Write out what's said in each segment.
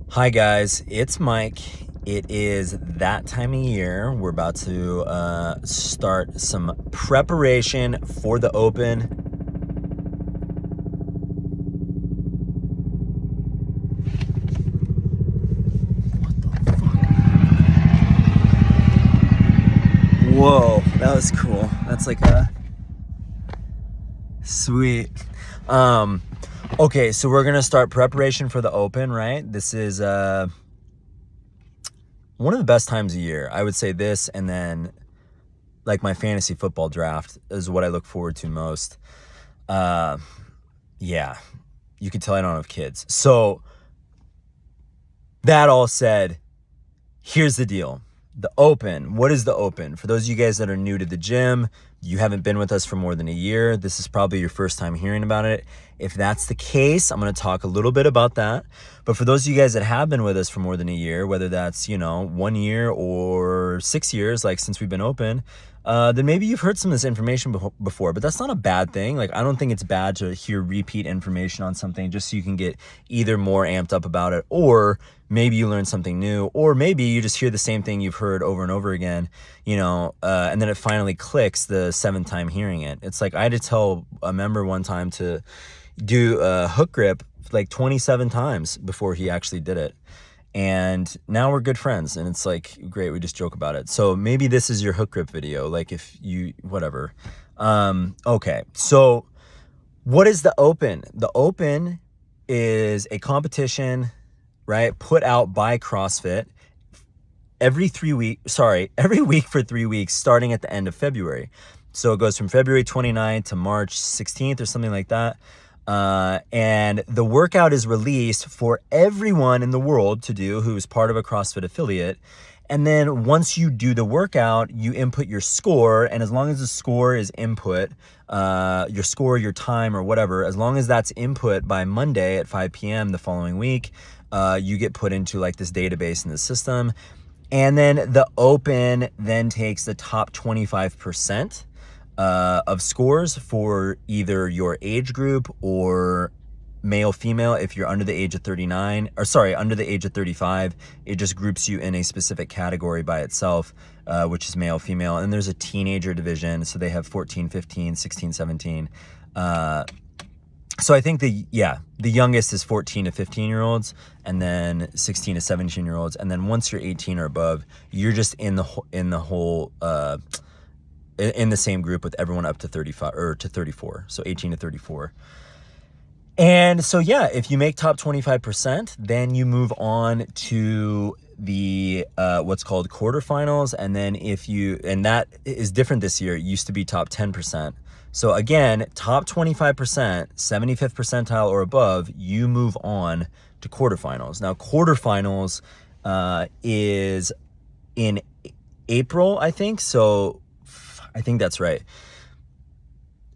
Hi guys, it's Mike. It is that time of year. We're about to start some preparation for the Open. Whoa, that was cool. That's like a sweet. Okay, so we're gonna start preparation for the Open, right? This is one of the best times of year. I would say this, and then like my fantasy football draft is what I look forward to most. Yeah, you can tell I don't have kids. So that all said, here's the deal. The Open. What is the Open? For those of you guys that are new to the gym, you haven't been with us for more than a year, this is probably your first time hearing about it. If that's the case, I'm going to talk a little bit about that. But for those of you guys that have been with us for more than a year, whether that's, 1 year or 6 years, like since we've been open, then maybe you've heard some of this information before, but that's not a bad thing. Like, I don't think it's bad to hear repeat information on something just so you can get either more amped up about it, or maybe you learn something new, or maybe you just hear the same thing you've heard over and over again, and then it finally clicks the 7th time hearing it. It's like I had to tell a member one time to do a hook grip like 27 times before he actually did it. And now we're good friends, and it's like, great, we just joke about it. So maybe this is your hook grip video, like if you, whatever. Okay, so what is the Open? The Open is a competition, right, put out by CrossFit every week for 3 weeks, starting at the end of February. So it goes from February 29th to March 16th or something like that. And the workout is released for everyone in the world to do who's part of a CrossFit affiliate. And then once you do the workout, you input your score. And as long as the score is input, your score, your time, or whatever, as long as that's input by Monday at 5 p.m. the following week, you get put into like this database in the system. And then the Open then takes the top 25% of scores for either your age group or male, female. If you're under the age of 35, it just groups you in a specific category by itself, which is male, female. And there's a teenager division. So they have 14, 15, 16, 17. So I think the youngest is 14 to 15 year olds, and then 16 to 17 year olds. And then once you're 18 or above, you're just in the whole, in the same group with everyone up to 35 or to 34. So 18 to 34. And so, if you make top 25%, then you move on to the, what's called quarterfinals. And then and that is different this year. It used to be top 10%. So again, top 25%, 75th percentile or above, you move on to quarterfinals. Now, quarterfinals is in April, I think. So I think that's right.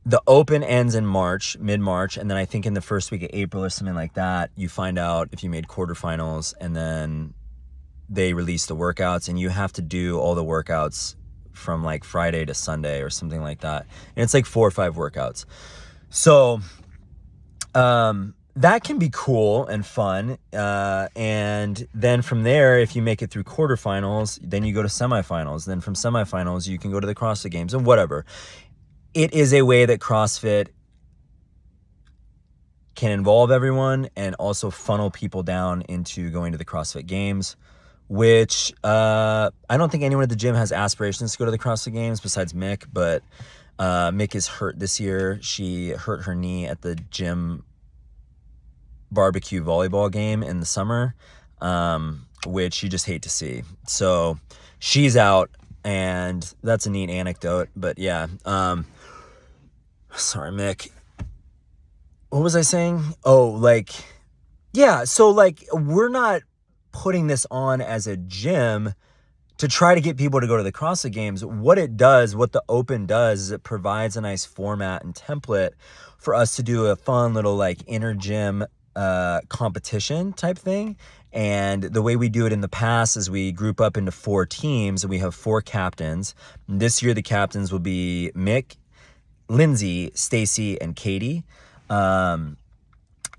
The Open ends in March, mid-March, and then I think in the first week of April or something like that, you find out if you made quarterfinals, and then they release the workouts, and you have to do all the workouts from like Friday to Sunday or something like that. And it's like 4 or 5 workouts. So that can be cool and fun. And then from there, if you make it through quarterfinals, then you go to semifinals. Then from semifinals, you can go to the CrossFit Games and whatever. It is a way that CrossFit can involve everyone and also funnel people down into going to the CrossFit Games, which I don't think anyone at the gym has aspirations to go to the CrossFit Games besides Mick, but Mick is hurt this year. She hurt her knee at the gym barbecue volleyball game in the summer, which you just hate to see. So she's out, and that's a neat anecdote. But sorry, Mick. What was I saying? Oh, so we're not putting this on as a gym to try to get people to go to the CrossFit Games. What the Open does is it provides a nice format and template for us to do a fun little like inner gym competition type thing. And the way we do it in the past is we group up into 4 teams, and we have 4 captains. This year, the captains will be Mick, Lindsay, Stacy, and Katie.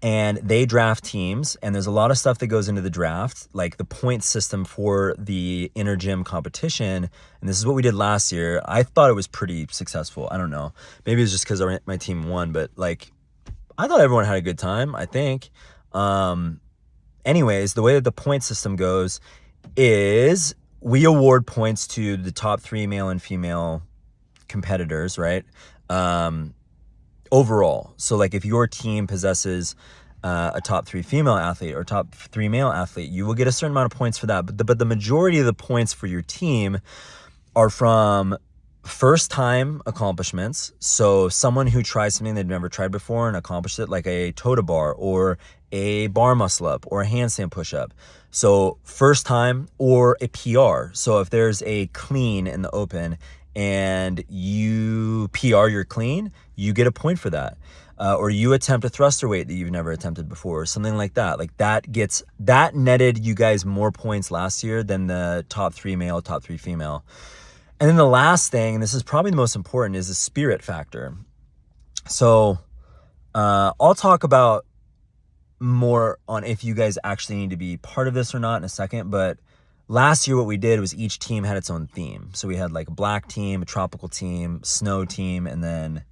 and they draft teams, and there's a lot of stuff that goes into the draft, like the point system for the inter gym competition. And this is what we did last year. I thought it was pretty successful. I don't know. Maybe it's just because my team won, but like, I thought everyone had a good time, I think. Anyways, the way that the point system goes is we award points to the top 3 male and female competitors, right? Overall. So like if your team possesses a top 3 female athlete or top 3 male athlete, you will get a certain amount of points for that. But the majority of the points for your team are from first time accomplishments. So someone who tries something they've never tried before and accomplished it, like a toe to bar or a bar muscle up or a handstand push up. So first time, or a PR. So if there's a clean in the open and you PR your clean, you get a point for that. Or you attempt a thruster weight that you've never attempted before, something like that. Like that netted you guys more points last year than the top 3 male, top 3 female. And then the last thing, and this is probably the most important, is the spirit factor. So I'll talk about more on if you guys actually need to be part of this or not in a second. But last year what we did was each team had its own theme. So we had like a black team, a tropical team, snow team, and then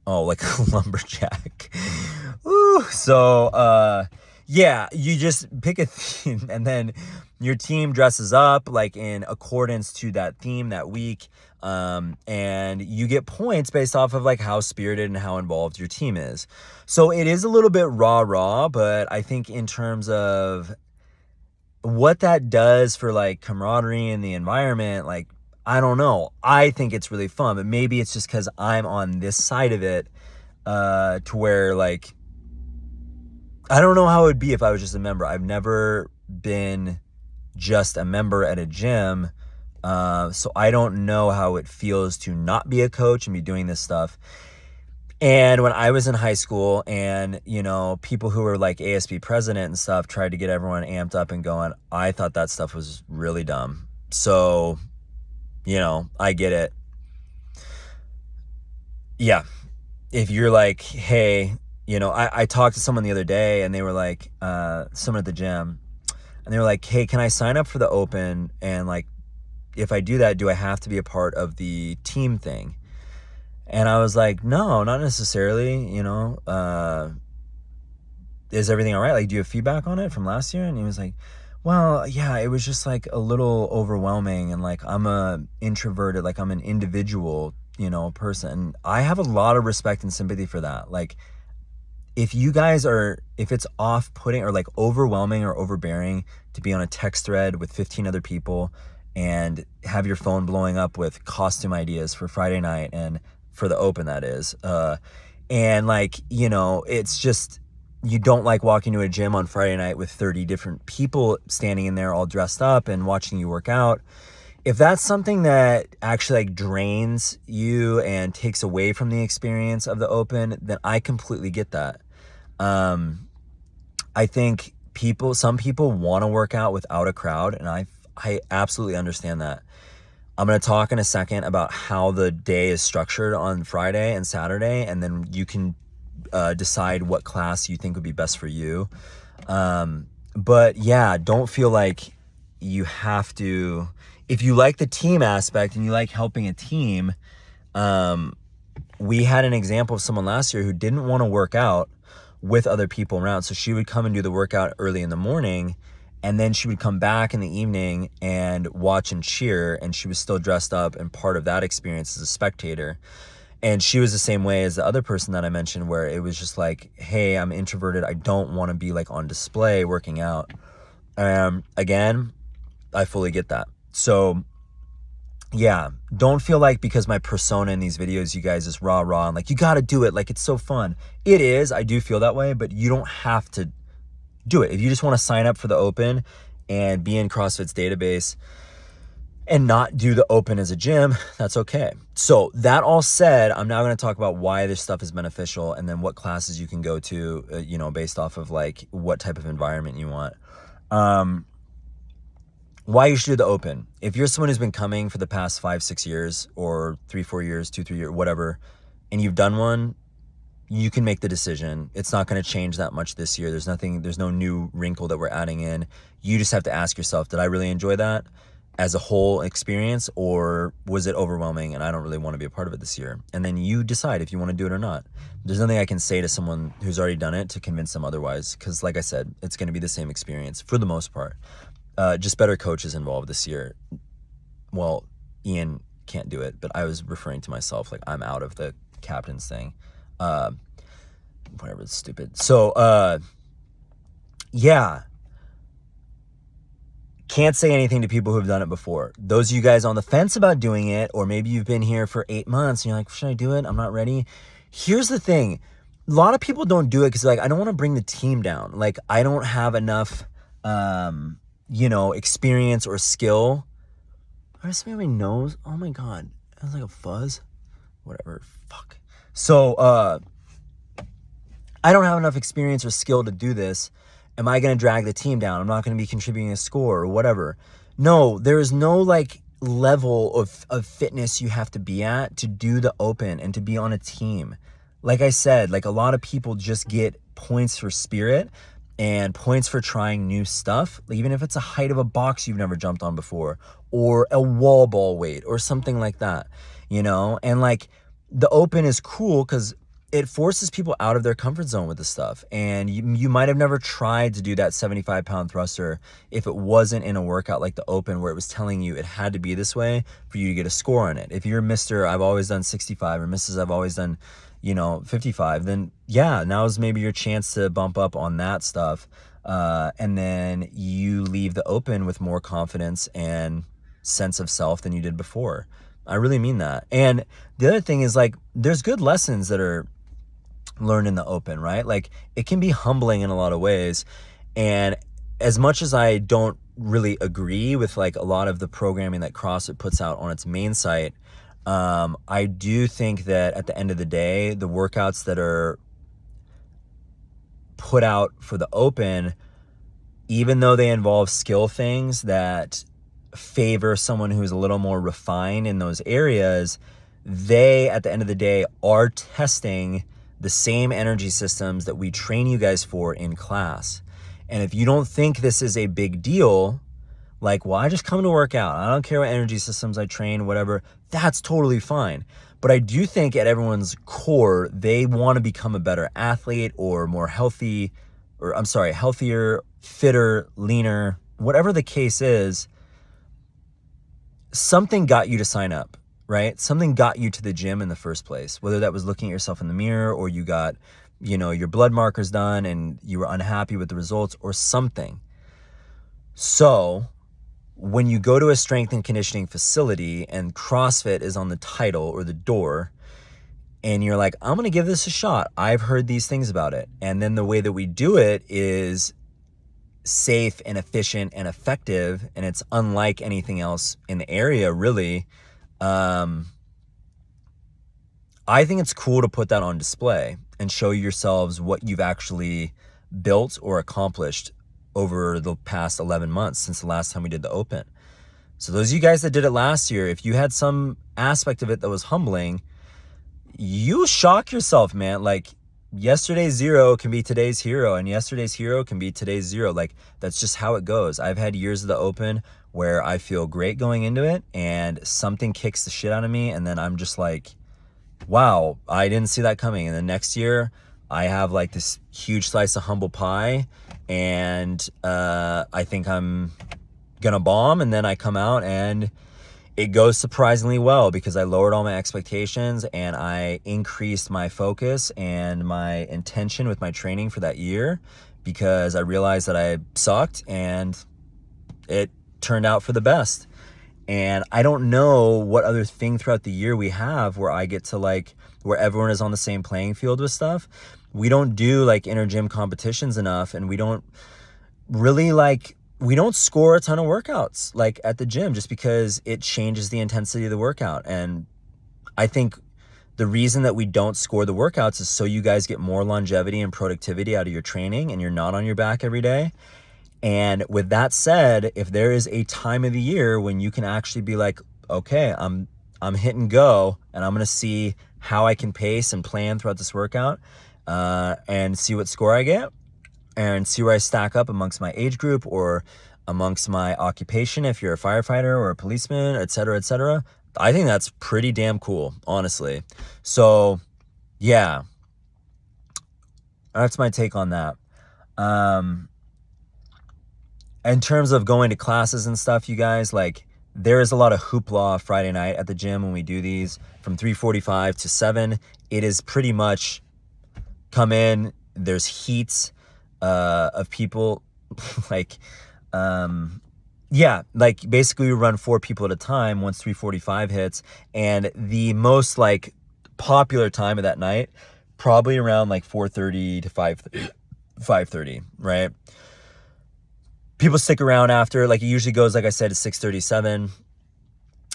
like a lumberjack. Ooh, so yeah, you just pick a theme and then your team dresses up like in accordance to that theme that week. And you get points based off of like how spirited and how involved your team is. So it is a little bit raw, but I think in terms of what that does for like camaraderie in the environment, like, I don't know. I think it's really fun, but maybe it's just because I'm on this side of it, to where like, I don't know how it would be if I was just a member. I've never been just a member at a gym. So I don't know how it feels to not be a coach and be doing this stuff. And when I was in high school and, you know, people who were like ASB president and stuff tried to get everyone amped up and going, I thought that stuff was really dumb. So, you know, I get it. Yeah. If you're like, hey, you know, I talked to someone the other day and they were like, someone at the gym, and they were like, hey, can I sign up for the Open? And like, if I do that, do I have to be a part of the team thing? And I was like, no, not necessarily, you know, is everything all right? Like, do you have feedback on it from last year? And he was like, well, yeah, it was just like a little overwhelming. And like, I'm a introverted, like I'm an individual, you know, person. I have a lot of respect and sympathy for that. Like, if you guys are, if it's off-putting or like overwhelming or overbearing to be on a text thread with 15 other people and have your phone blowing up with costume ideas for Friday night and for the Open, that is, and like, you know, it's just, you don't like walking to a gym on Friday night with 30 different people standing in there all dressed up and watching you work out. If that's something that actually like drains you and takes away from the experience of the Open, then I completely get that. I think some people want to work out without a crowd, and I absolutely understand that. I'm going to talk in a second about how the day is structured on Friday and Saturday, and then you can decide what class you think would be best for you. But yeah, don't feel like you have to. If you like the team aspect and you like helping a team, we had an example of someone last year who didn't want to work out with other people around. So she would come and do the workout early in the morning, and then she would come back in the evening and watch and cheer, and she was still dressed up and part of that experience as a spectator. And she was the same way as the other person that I mentioned, where it was just like, hey, I'm introverted. I don't want to be like on display working out. Again, I fully get that. So yeah, don't feel like because my persona in these videos, you guys is rah and like, you got to do it. Like, it's so fun. It is. I do feel that way, but you don't have to do it. If you just want to sign up for the Open and be in CrossFit's database and not do the Open as a gym, that's okay. So that all said, I'm now going to talk about why this stuff is beneficial and then what classes you can go to, you know, based off of like what type of environment you want. Why you should do the Open. If you're someone who's been coming for the past 5-6 years or 3-4 years, 2-3 years, whatever, and you've done one, you can make the decision. It's not going to change that much this year. There's no new wrinkle that we're adding in. You just have to ask yourself, did I really enjoy that as a whole experience, or was it overwhelming and I don't really want to be a part of it this year? And then you decide if you want to do it or not. There's nothing I can say to someone who's already done it to convince them otherwise, because like I said, it's going to be the same experience for the most part. Just better coaches involved this year. Well, Ian can't do it, but I was referring to myself, like I'm out of the captain's thing. Whatever, it's stupid. So, yeah. Can't say anything to people who've done it before. Those of you guys on the fence about doing it, or maybe you've been here for 8 months and you're like, should I do it? I'm not ready. Here's the thing. A lot of people don't do it because like, I don't want to bring the team down. Like, I don't have enough, experience or skill. I just made my nose. Oh my God. That was like a fuzz. Whatever. Fuck. So, I don't have enough experience or skill to do this. Am I going to drag the team down? I'm not going to be contributing a score or whatever. No, there is no like level of fitness you have to be at to do the Open and to be on a team. Like I said, like a lot of people just get points for spirit and points for trying new stuff, even if it's a height of a box you've never jumped on before, or a wall ball weight or something like that, And like the Open is cool because it forces people out of their comfort zone with this stuff. And you might have never tried to do that 75-pound thruster if it wasn't in a workout like the Open where it was telling you it had to be this way for you to get a score on it. If you're Mr. I've always done 65 or Mrs. I've always done, 55, then yeah, now is maybe your chance to bump up on that stuff. And then you leave the Open with more confidence and sense of self than you did before. I really mean that. And the other thing is like, there's good lessons that are learned in the Open, right? Like it can be humbling in a lot of ways. And as much as I don't really agree with like a lot of the programming that CrossFit puts out on its main site, I do think that at the end of the day, the workouts that are put out for the Open, even though they involve skill things that favor someone who's a little more refined in those areas, they, at the end of the day, are testing the same energy systems that we train you guys for in class. And if you don't think this is a big deal, like, well, I just come to work out, I don't care what energy systems I train, whatever, that's totally fine. But I do think at everyone's core, they want to become a better athlete or more healthy, or I'm sorry, healthier, fitter, leaner, whatever the case is. Something got you to sign up, right? Something got you to the gym in the first place, whether that was looking at yourself in the mirror or you got, your blood markers done and you were unhappy with the results or something. So when you go to a strength and conditioning facility and CrossFit is on the title or the door and you're like, I'm going to give this a shot. I've heard these things about it. And then the way that we do it is safe and efficient and effective, and it's unlike anything else in the area, really. I think it's cool to put that on display and show yourselves what you've actually built or accomplished over the past 11 months since the last time we did the Open. So those of you guys that did it last year, if you had some aspect of it that was humbling, you shock yourself, man. Like, yesterday's zero can be today's hero, and yesterday's hero can be today's zero. Like, that's just how it goes. I've had years of the Open where I feel great going into it and something kicks the shit out of me, and then I'm just like, wow, I didn't see that coming. And the next year I have like this huge slice of humble pie, and I think I'm gonna bomb, and then I come out and it goes surprisingly well because I lowered all my expectations and I increased my focus and my intention with my training for that year because I realized that I sucked and it turned out for the best. And I don't know what other thing throughout the year we have where I get to like, where everyone is on the same playing field with stuff. We don't do like inter gym competitions enough, and we don't really like, we don't score a ton of workouts like at the gym just because it changes the intensity of the workout. And I think the reason that we don't score the workouts is so you guys get more longevity and productivity out of your training and you're not on your back every day. And with that said, if there is a time of the year when you can actually be like, okay, I'm hit and go, and I'm going to see how I can pace and plan throughout this workout, and see what score I get and see where I stack up amongst my age group or amongst my occupation. If you're a firefighter or a policeman, et cetera, I think that's pretty damn cool, honestly. So yeah, that's my take on that. In terms of going to classes and stuff, you guys, like, there is a lot of hoopla Friday night at the gym when we do these from 3:45 to 7. It is pretty much come in, there's heats of people like, yeah, like basically we run 4 people at a time once 3:45 hits, and the most like popular time of that night probably around like 4:30 to 5:30, right? People stick around after, like it usually goes, like I said, to 6:37.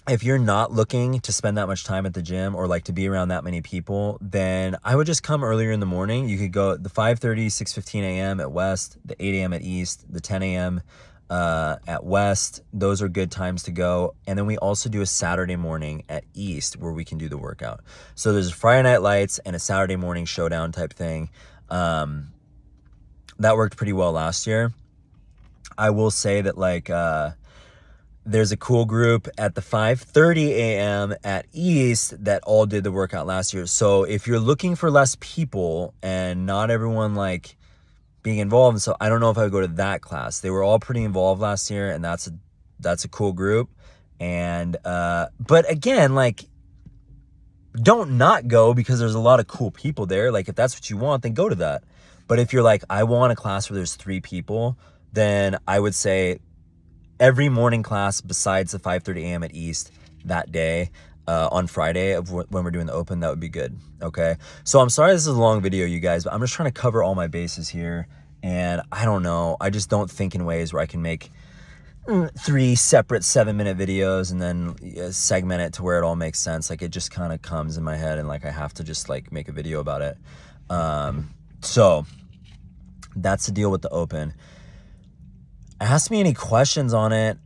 If you're not looking to spend that much time at the gym or like to be around that many people, then I would just come earlier in the morning. You could go the 5:30, 6:15 a.m. at West, the 8 a.m. at East, the 10 a.m. At West. Those are good times to go. And then we also do a Saturday morning at East where we can do the workout. So there's a Friday Night Lights and a Saturday morning showdown type thing. That worked pretty well last year. I will say that like there's a cool group at the 5:30 a.m. at East that all did the workout last year. So if you're looking for less people and not everyone like being involved, and so I don't know if I would go to that class. They were all pretty involved last year, and that's a cool group. And but again, like, don't not go because there's a lot of cool people there. Like if that's what you want, then go to that. But if you're like, I want a class where there's 3 people, then I would say every morning class besides the 5:30 a.m. at East that day on Friday of when we're doing the Open, that would be good. Okay. So I'm sorry this is a long video, you guys, but I'm just trying to cover all my bases here. And I don't know. I just don't think in ways where I can make 3 separate 7-minute videos and then segment it to where it all makes sense. Like it just kind of comes in my head and like I have to just like make a video about it. So that's the deal with the Open. Ask me any questions on it.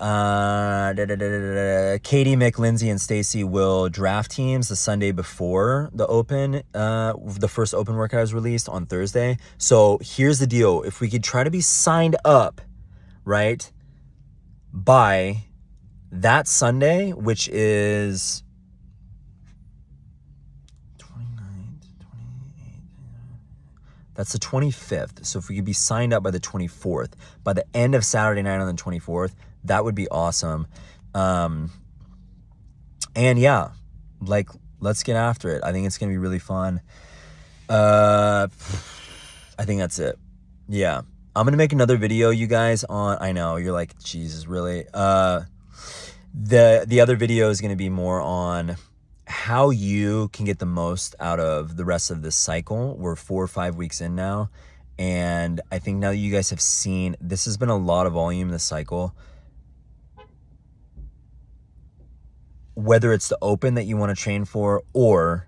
Katie, Mick, Lindsay, and Stacy will draft teams the Sunday before the Open. The first Open workout is released on Thursday. So here's the deal. If we could try to be signed up, right, by that Sunday, which is 29th, 28th, that's the 25th. So if we could be signed up by the 24th, by the end of Saturday night on the 24th, that would be awesome. And yeah, like, let's get after it. I think it's going to be really fun. I think that's it. Yeah. I'm going to make another video, you guys, on, I know, you're like, Jesus, really? The other video is going to be more on how you can get the most out of the rest of this cycle. We're 4 or 5 weeks in now. And I think now that you guys have seen, this has been a lot of volume this cycle. Whether it's the Open that you want to train for or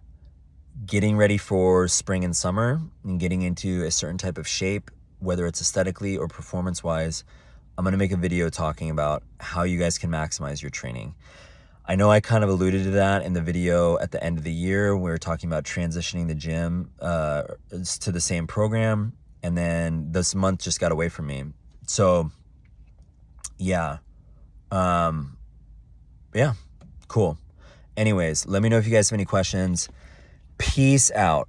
getting ready for spring and summer and getting into a certain type of shape, whether it's aesthetically or performance-wise, I'm going to make a video talking about how you guys can maximize your training. I know I kind of alluded to that in the video at the end of the year. We were talking about transitioning the gym to the same program, and then this month just got away from me. So, yeah. Yeah, cool. Anyways, let me know if you guys have any questions. Peace out.